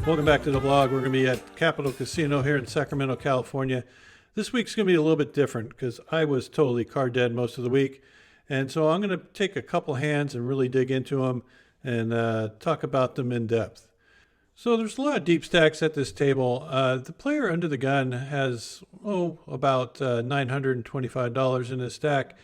Welcome back to the vlog. We're going to be at Capital Casino here in Sacramento, California. This week's going to be a little bit different because I was totally card dead most of the week. And so I'm going to take a couple hands and really dig into them and talk about them in depth. So there's a lot of deep stacks at this table. The player under the gun has, about $925 in his stack.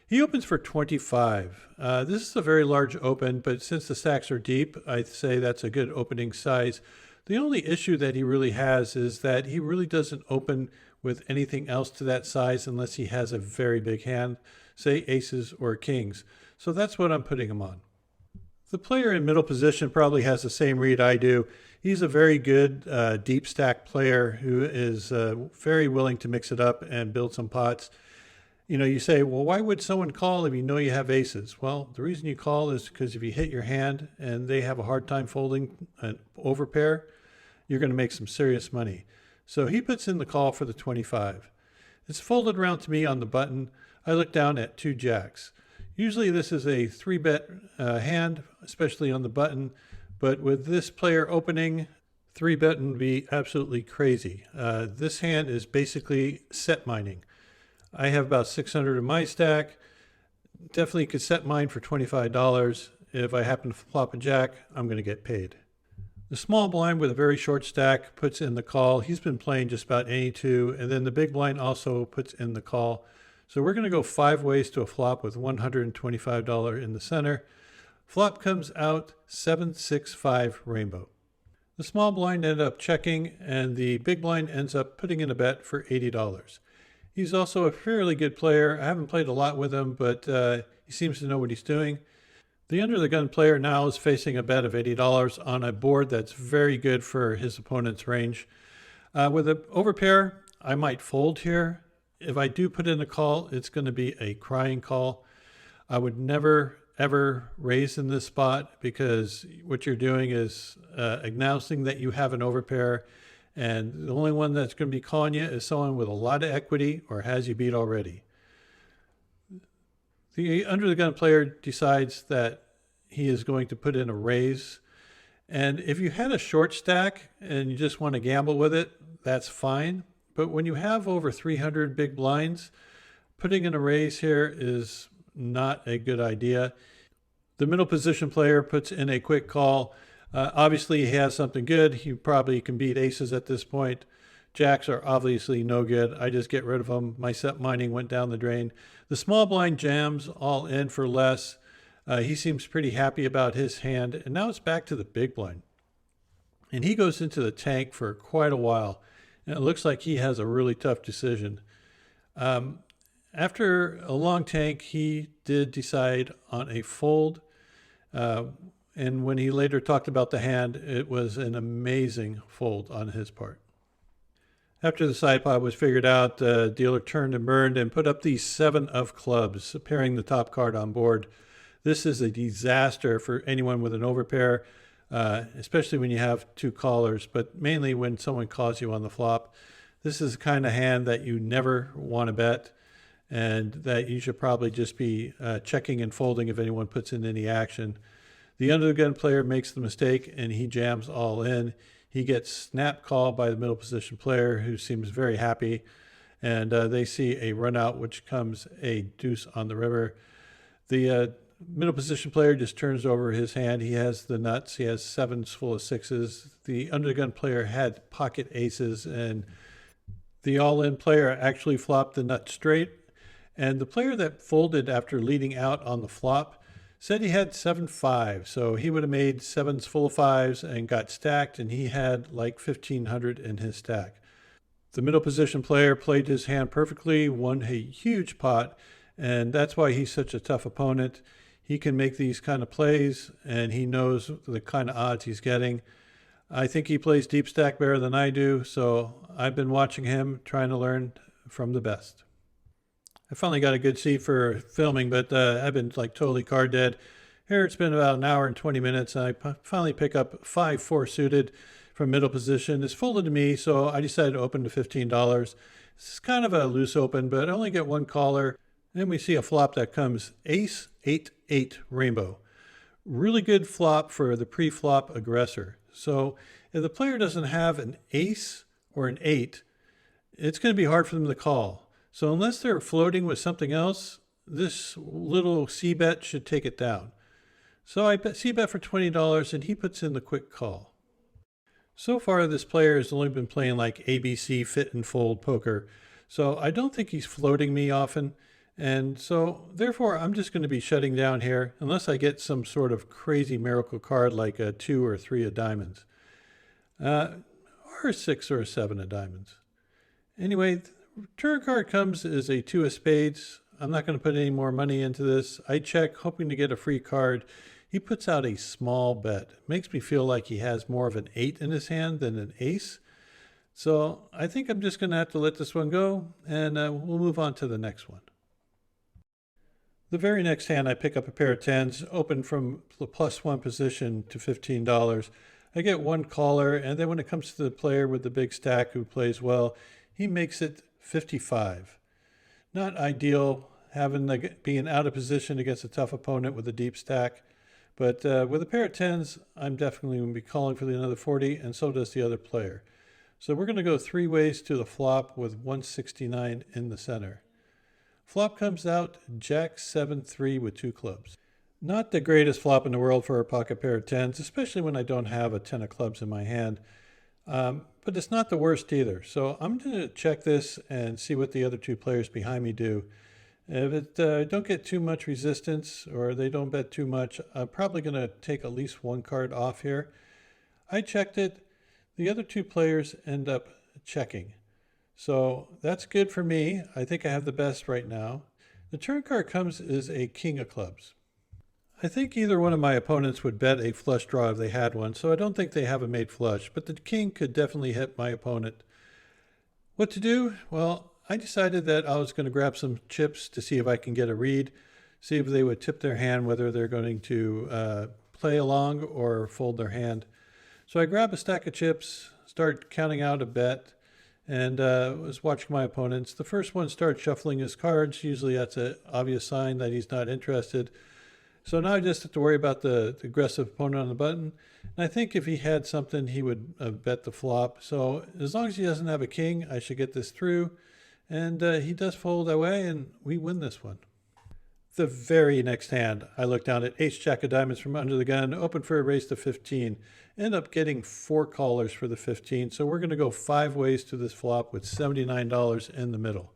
He opens for 25. This is a very large open, but since the stacks are deep, I'd say that's a good opening size. The only issue that he really has is that he really doesn't open with anything else to that size unless he has a very big hand, say aces or kings. So that's what I'm putting him on. The player in middle position probably has the same read I do. He's a very good deep stack player who is very willing to mix it up and build some pots. You know, you say, well, why would someone call if you know you have aces? Well, the reason you call is because if you hit your hand and they have a hard time folding an overpair, you're going to make some serious money. So he puts in the call for the 25. It's folded around to me on the button. I look down at 2 jacks. Usually this is a 3-bet hand, especially on the button. But with this player opening, 3-betting would be absolutely crazy. This hand is basically set mining. I have about 600 in my stack. Definitely could set mine for $25. If I happen to flop a jack, I'm going to get paid. The small blind with a very short stack puts in the call. He's been playing just about any two, and then the big blind also puts in the call. So we're going to go 5 ways to a flop with $125 in the center. Flop comes out 7-6-5 rainbow. The small blind ended up checking, and the big blind ends up putting in a bet for $80. He's also a fairly good player. I haven't played a lot with him, but he seems to know what he's doing. The under the gun player now is facing a bet of $80 on a board that's very good for his opponent's range. With an overpair, I might fold here. If I do put in a call, it's going to be a crying call. I would never, ever raise in this spot because what you're doing is announcing that you have an overpair. And the only one that's going to be calling you is someone with a lot of equity or has you beat already. The under the gun player decides that he is going to put in a raise. And if you had a short stack and you just want to gamble with it, that's fine. But when you have over 300 big blinds, putting in a raise here is not a good idea. The middle position player puts in a quick call. Obviously, he has something good. He probably can beat aces at this point. Jacks are obviously no good. I just get rid of them. My set mining went down the drain. The small blind jams all in for less. He seems pretty happy about his hand. And now it's back to the big blind. And he goes into the tank for quite a while. And it looks like he has a really tough decision. After a long tank, he did decide on a fold. And when he later talked about the hand, it was an amazing fold on his part. After the side pot was figured out, the dealer turned and burned and put up the 7 of clubs, pairing the top card on board. This is a disaster for anyone with an overpair, especially when you have 2 callers, but mainly when someone calls you on the flop. This is the kind of hand that you never want to bet and that you should probably just be checking and folding if anyone puts in any action. The under the gun player makes the mistake and he jams all in. He gets snap called by the middle position player who seems very happy. And they see a run out, which comes a deuce on the river. The middle position player just turns over his hand. He has the nuts. He has 7s full of 6s. The under the gun player had pocket aces and the all in player actually flopped the nut straight. And the player that folded after leading out on the flop said he had 7-5, so he would have made 7s full of 5s and got stacked, and he had like 1,500 in his stack. The middle position player played his hand perfectly, won a huge pot, and that's why he's such a tough opponent. He can make these kind of plays, and he knows the kind of odds he's getting. I think he plays deep stack better than I do, so I've been watching him, trying to learn from the best. I finally got a good seat for filming, but I've been like totally card dead. Here it's been about an hour and 20 minutes. And I finally pick up 5-4 suited from middle position. It's folded to me, so I decided to open to $15. This is kind of a loose open, but I only get 1 caller. Then we see a flop that comes ace, 8-8 rainbow. Really good flop for the pre-flop aggressor. So If the player doesn't have an ace or an 8, it's going to be hard for them to call. So unless they're floating with something else, this little c-bet should take it down. So I c-bet for $20 and he puts in the quick call. So far, this player has only been playing like ABC fit and fold poker. So I don't think he's floating me often. And so therefore, I'm just going to be shutting down here unless I get some sort of crazy miracle card like a 2 or 3 of diamonds. Or a 6 or a 7 of diamonds. Anyway, turn card comes as a 2 of spades. I'm not going to put any more money into this. I check, hoping to get a free card. He puts out a small bet. Makes me feel like he has more of an 8 in his hand than an ace. So I think I'm just going to have to let this one go, and we'll move on to the next one. The very next hand, I pick up a pair of 10s, open from the +1 position to $15. I get one caller, and then when it comes to the player with the big stack who plays well, he makes it 55. Not ideal, being out of position against a tough opponent with a deep stack, but with a pair of 10s, I'm definitely going to be calling for another 40, and so does the other player. So we're going to go 3 ways to the flop with 169 in the center. Flop comes out Jack 7-3 with 2 clubs. Not the greatest flop in the world for a pocket pair of 10s, especially when I don't have a 10 of clubs in my hand. But it's not the worst either. So I'm going to check this and see what the other 2 players behind me do. If it don't get too much resistance or they don't bet too much, I'm probably going to take at least 1 card off here. I checked it. The other 2 players end up checking. So that's good for me. I think I have the best right now. The turn card comes as a king of clubs. I think either one of my opponents would bet a flush draw if they had one, so I don't think they have a made flush, but the king could definitely hit my opponent. What to do? Well, I decided that I was going to grab some chips to see if I can get a read, see if they would tip their hand, whether they're going to play along or fold their hand. So I grab a stack of chips, start counting out a bet, and was watching my opponents. The first one started shuffling his cards. Usually that's an obvious sign that he's not interested. So now I just have to worry about the aggressive opponent on the button. And I think if he had something, he would bet the flop. So as long as he doesn't have a king, I should get this through. And he does fold away, and we win this one. The very next hand, I look down at ace jack of diamonds from under the gun, open for a raise to 15. End up getting 4 callers for the 15. So we're going to go 5 ways to this flop with $79 in the middle.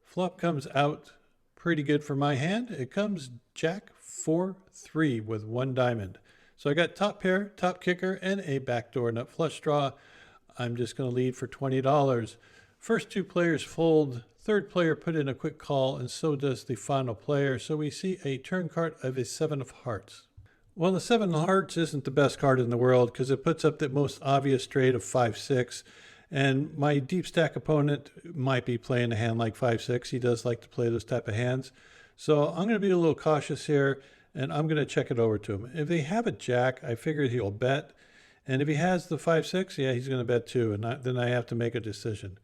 Flop comes out pretty good for my hand. It comes Jack 4-3 with 1 diamond. So I got top pair, top kicker, and a backdoor nut flush draw. I'm just going to lead for $20. First 2 players fold. Third player put in a quick call, and so does the final player. So we see a turn card of a 7 of hearts. Well, the 7 of hearts isn't the best card in the world because it puts up the most obvious straight of 5-6. And my deep stack opponent might be playing a hand like 5-6. He does like to play those type of hands. So I'm going to be a little cautious here, and I'm going to check it over to him. If they have a jack, I figured he'll bet. And if he has the 5-6, yeah, he's going to bet too. And then I have to make a decision.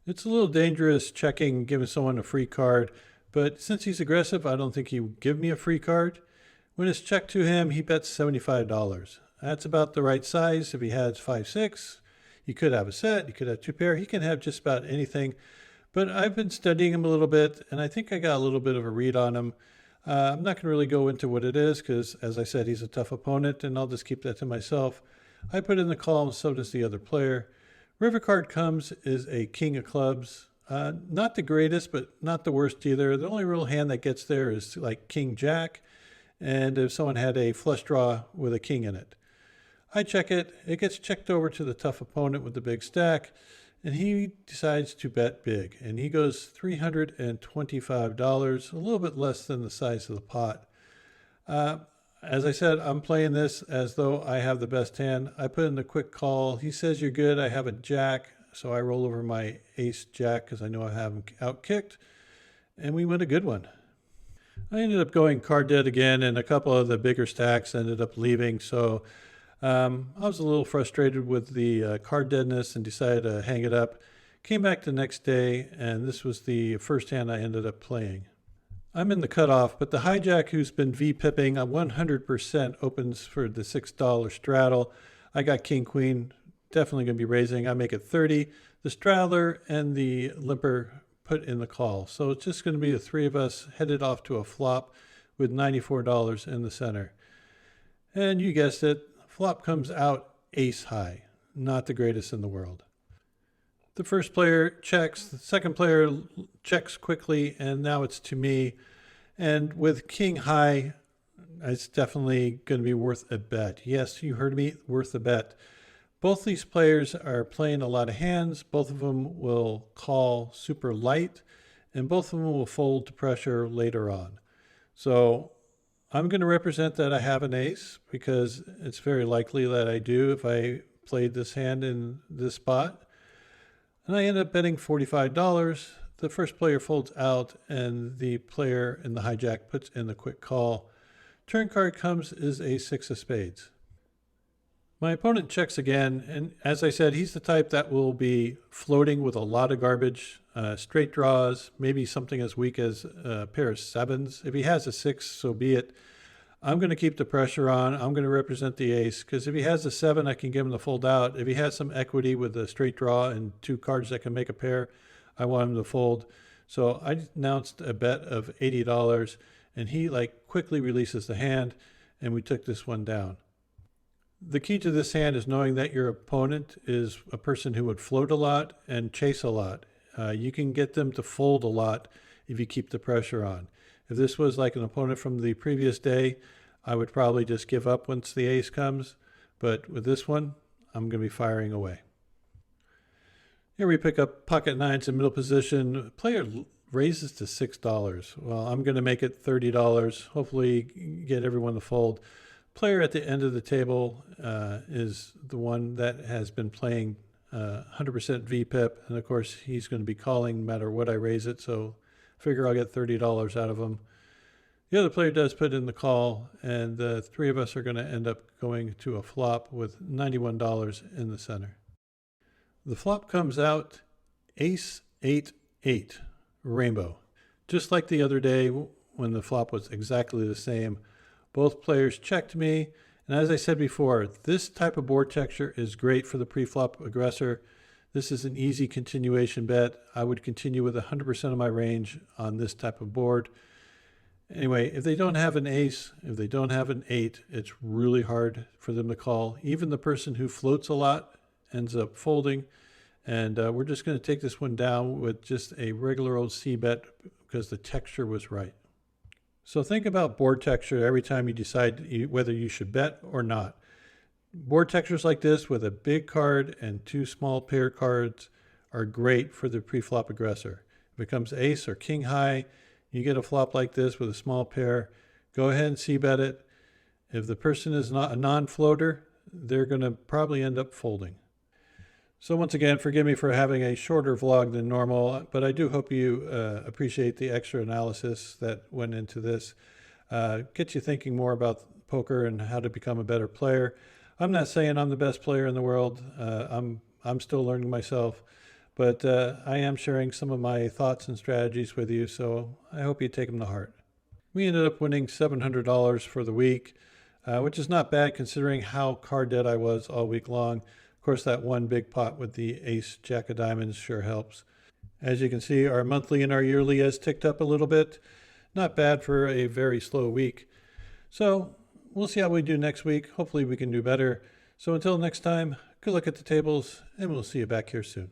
It's a little dangerous checking, giving someone a free card. But since he's aggressive, I don't think he would give me a free card. When it's checked to him, he bets $75. That's about the right size. If he has 5-6, he could have a set, he could have 2 pair, he can have just about anything. But I've been studying him a little bit, and I think I got a little bit of a read on him. I'm not going to really go into what it is because, as I said, he's a tough opponent, and I'll just keep that to myself. I put in the call, and so does the other player. River card comes is a king of clubs. Not the greatest, but not the worst either. The only real hand that gets there is like king jack, and if someone had a flush draw with a king in it. I check it. It gets checked over to the tough opponent with the big stack, and he decides to bet big. And he goes $325, a little bit less than the size of the pot. As I said, I'm playing this as though I have the best hand. I put in the quick call. He says, you're good. I have a jack, so I roll over my ace jack because I know I have him outkicked, and we win a good one. I ended up going card dead again, and a couple of the bigger stacks ended up leaving, so I was a little frustrated with the card deadness and decided to hang it up. Came back the next day, and this was the first hand I ended up playing. I'm in the cutoff, but the hijack who's been V-pipping a 100% opens for the $6 straddle. I got king queen, definitely going to be raising. I make it 30. The straddler and the limper put in the call. So it's just going to be the three of us headed off to a flop with $94 in the center. And you guessed it, flop comes out ace high. Not the greatest in the world. The first player checks, the second player checks quickly, and now it's to me. And with king high, it's definitely going to be worth a bet. Yes, you heard me, worth a bet. Both these players are playing a lot of hands. Both of them will call super light, and both of them will fold to pressure later on. So I'm going to represent that I have an ace because it's very likely that I do if I played this hand in this spot. And I end up betting $45. The first player folds out and the player in the hijack puts in the quick call. Turn card comes is a six of spades. My opponent checks again, and as I said, he's the type that will be floating with a lot of garbage, straight draws, maybe something as weak as a pair of sevens. If he has a six, so be it. I'm going to keep the pressure on. I'm going to represent the ace because if he has a seven, I can give him the fold out. If he has some equity with a straight draw and two cards that can make a pair, I want him to fold. So I announced a bet of $80, and he quickly releases the hand, and we took this one down. The key to this hand is knowing that your opponent is a person who would float a lot and chase a lot. You can get them to fold a lot if you keep the pressure on. If this was like an opponent from the previous day, I would probably just give up once the ace comes. But with this one, I'm going to be firing away. Here we pick up pocket nines in middle position. Player raises to $6. Well, I'm going to make it $30. Hopefully get everyone to fold. Player at the end of the table is the one that has been playing 100% VPIP. And of course, he's going to be calling no matter what I raise it. So figure I'll get $30 out of him. The other player does put in the call, and the three of us are going to end up going to a flop with $91 in the center. The flop comes out ace 8-8, rainbow. Just like the other day when the flop was exactly the same. Both players checked me, and as I said before, this type of board texture is great for the pre-flop aggressor. This is an easy continuation bet. I would continue with 100% of my range on this type of board. Anyway, if they don't have an ace, if they don't have an eight, it's really hard for them to call. Even the person who floats a lot ends up folding. And we're just going to take this one down with just a regular old C bet because the texture was right. So think about board texture every time you decide whether you should bet or not. Board textures like this with a big card and two small pair cards are great for the pre-flop aggressor. If it comes ace or king high, you get a flop like this with a small pair, go ahead and c-bet it. If the person is not a non-floater, they're going to probably end up folding. So once again, forgive me for having a shorter vlog than normal, but I do hope you appreciate the extra analysis that went into this. Get you thinking more about poker and how to become a better player. I'm not saying I'm the best player in the world. I'm still learning myself, but I am sharing some of my thoughts and strategies with you, so I hope you take them to heart. We ended up winning $700 for the week, which is not bad considering how card dead I was all week long. Of course, that one big pot with the ace jack of diamonds sure helps. As you can see, our monthly and our yearly has ticked up a little bit. Not bad for a very slow week. So we'll see how we do next week. Hopefully we can do better. So until next time, good luck at the tables, and we'll see you back here soon.